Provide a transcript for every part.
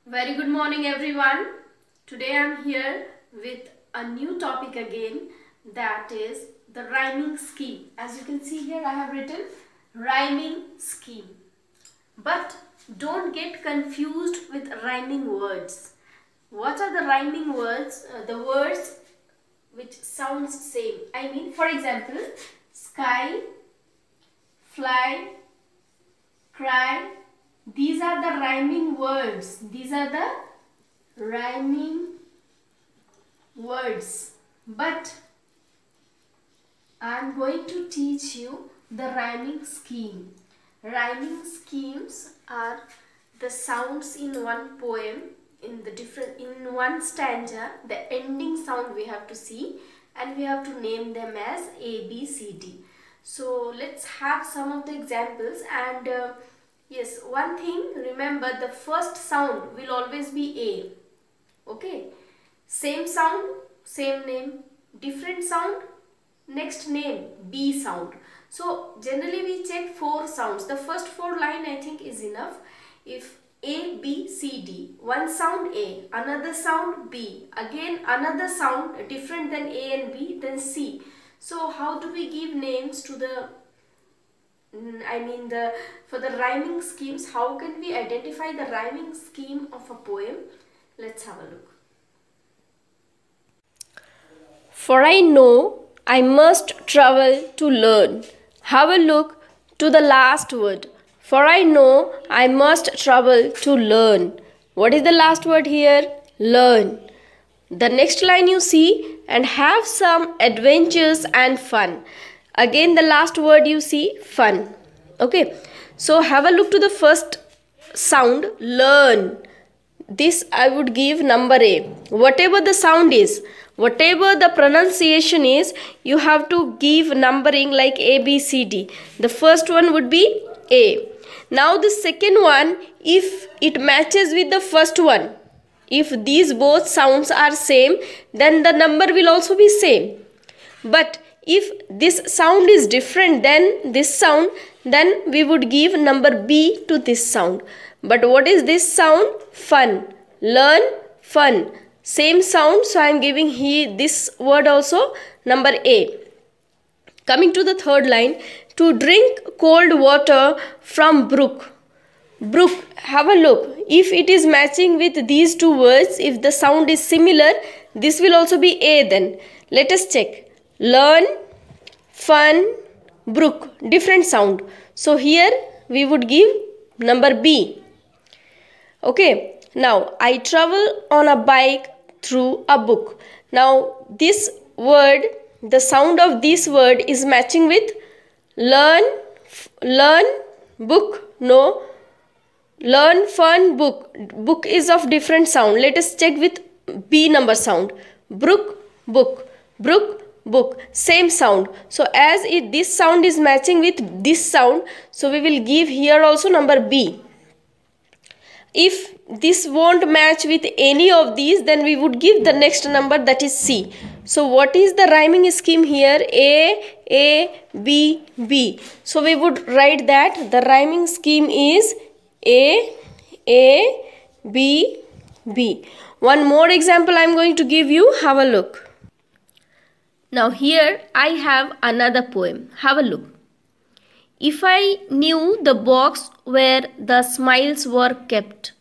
Very good morning everyone. Today I am here with a new topic again, that is the rhyming scheme. As you can see here, I have written rhyming scheme. But don't get confused with rhyming words. What are the rhyming words? The words which sounds same. I mean, for example, sky, fly, cry. These are the rhyming words. These are the rhyming words. But I am going to teach you the rhyming scheme. Rhyming schemes are the sounds in one poem, in one stanza. The ending sound we have to see, and we have to name them as A, B, C, D. So let's have some of the examples. And yes, one thing, remember, the first sound will always be A. Okay, same sound, same name. Different sound, next name, B sound. So generally we check 4 sounds. The first 4 line I think is enough. If A, B, C, D, one sound A, another sound B, again another sound different than A and B, then C. So how do we give names to the for the rhyming schemes? How can we identify the rhyming scheme of a poem? Let's have a look. For I know I must travel to learn. Have a look to the last word. For I know I must travel to learn. What is the last word here? Learn. The next line you see, and have some adventures and fun. Again the last word you see, fun. Okay, so have a look to the first sound, learn. This I would give number A. Whatever the sound is, whatever the pronunciation is, you have to give numbering like A, B, C, D. The first one would be A. Now the second one, if it matches with the first one, if these both sounds are same, then the number will also be same. But if this sound is different than this sound, then we would give number B to this sound. But what is this sound? Fun. Learn, fun. Same sound, so I am giving here this word also number A. Coming to the third line, to drink cold water from brook. Brook, have a look. If it is matching with these two words, if the sound is similar, this will also be A then. Let us check. Learn, fun, brook, different sound. So here we would give number B. Okay, now I travel on a bike through a book. Now this word, the sound of this word is matching with learn, book, no. Learn, fun, book. Book is of different sound. Let us check with B number sound. Brook, book. Brook, book. Same sound. So as this sound is matching with this sound, so we will give here also number B. If this won't match with any of these, then we would give the next number, that is C. So what is the rhyming scheme here? A, B, B. So we would write that the rhyming scheme is A, B, B. One more example I am going to give you. Have a look. Now here I have another poem. Have a look. If I knew the box where the smiles were kept.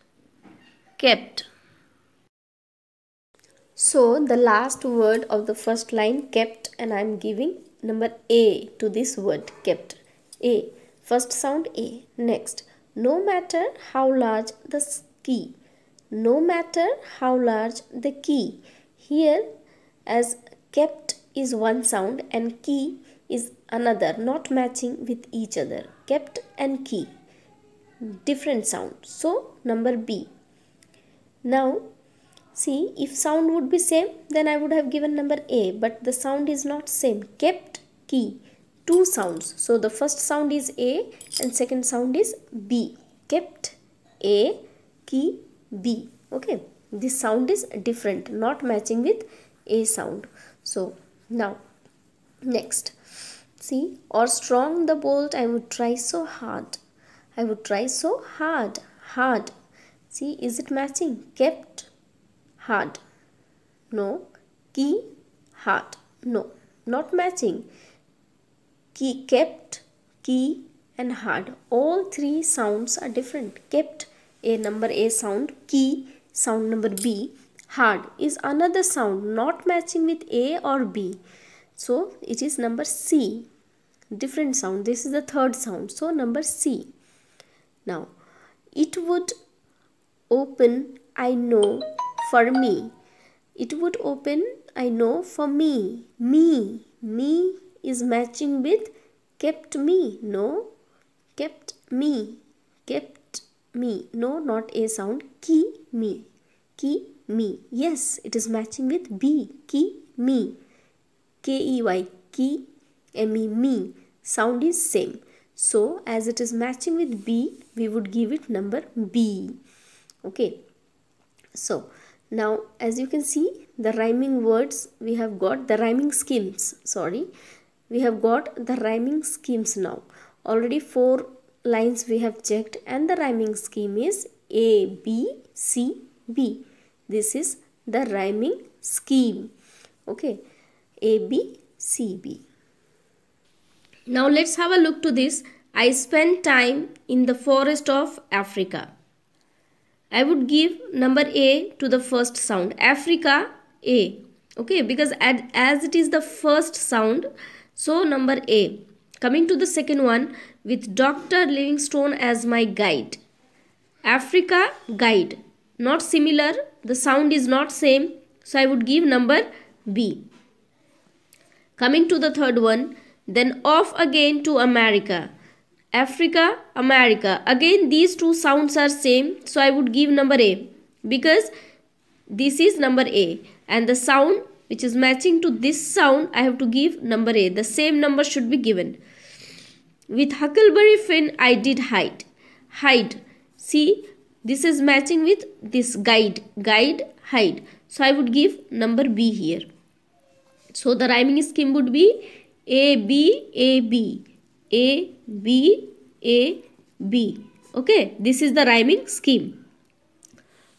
So the last word of the first line, kept, and I am giving number A to this word, kept. A. First sound A. Next. No matter how large the key. No matter how large the key. Here, as kept is one sound and key is another, not matching with each other. Kept and key, different sound. So number B. Now see, if sound would be same, then I would have given number A, but the sound is not same. Kept, key, two sounds. So the first sound is A and second sound is B. Kept, A, key, B. Okay, this sound is different, not matching with A sound. So now next, see, or strong the bolt I would try so hard. I would try so hard. See, is it matching? Kept, hard. No. Key, hard. No, not matching. Key, kept, key and hard. All three sounds are different. Kept, a number A sound. Key, sound number B. Hard is another sound not matching with A or B. So it is number C. Different sound. This is the third sound. So number C. Now, it would open, I know, for me. It would open, I know, for me. Me. Me is matching with kept me. No. Kept me. Kept me. No, not A sound. Key me. Key me. Yes, it is matching with B. Key me. K-E-Y. Key. M-E. Me. Sound is same. So, as it is matching with B, we would give it number B. Okay. So, now as you can see, the rhyming words, we have got the rhyming schemes. Sorry. We have got the rhyming schemes now. Already 4 lines we have checked and the rhyming scheme is A, B, C, B. This is the rhyming scheme. Okay. A, B, C, B. Now let's have a look to this. I spent time in the forest of Africa. I would give number A to the first sound. Africa, A. Okay, because as it is the first sound, so number A. Coming to the second one, with Dr. Livingstone as my guide. Africa, guide. Not similar. The sound is not same. So I would give number B. Coming to the third one, then off again to America. Africa, America. Again these two sounds are same. So I would give number A. Because this is number A. And the sound which is matching to this sound, I have to give number A. The same number should be given. With Huckleberry Finn, I did hide. Hide. See, this is matching with this guide. Guide, hide. So I would give number B here. So the rhyming scheme would be A, B, A, B. A, B, A, B. Okay, this is the rhyming scheme.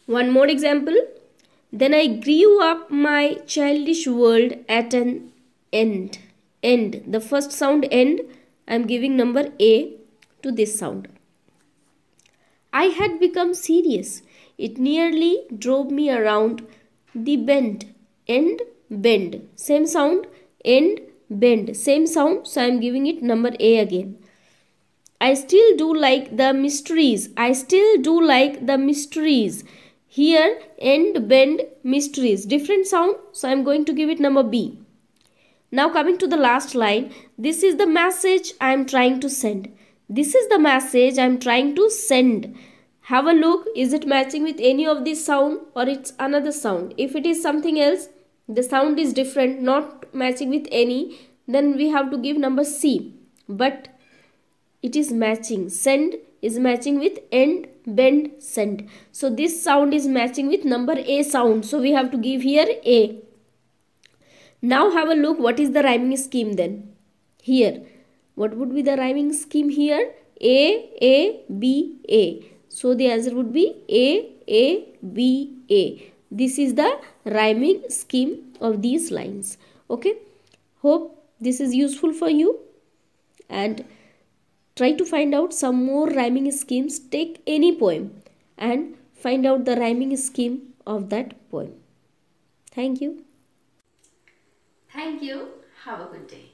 One more example. Then I grew up my childish world at an end. End. The first sound end. I am giving number A to this sound. I had become serious. It nearly drove me around the bend. End, bend. Same sound. End, bend. Same sound. So I am giving it number A again. I still do like the mysteries. I still do like the mysteries. Here, end, bend, mysteries. Different sound. So I am going to give it number B. Now coming to the last line. This is the message I am trying to send. This is the message I am trying to send. Have a look. Is it matching with any of this sound or it's another sound? If it is something else, the sound is different, not matching with any, then we have to give number C. But it is matching. Send is matching with end, bend, send. So this sound is matching with number A sound. So we have to give here A. Now have a look what is the rhyming scheme then. Here, what would be the rhyming scheme here? A, B, A. So the answer would be A, B, A. This is the rhyming scheme of these lines. Okay. Hope this is useful for you. And try to find out some more rhyming schemes. Take any poem and find out the rhyming scheme of that poem. Thank you. Thank you. Have a good day.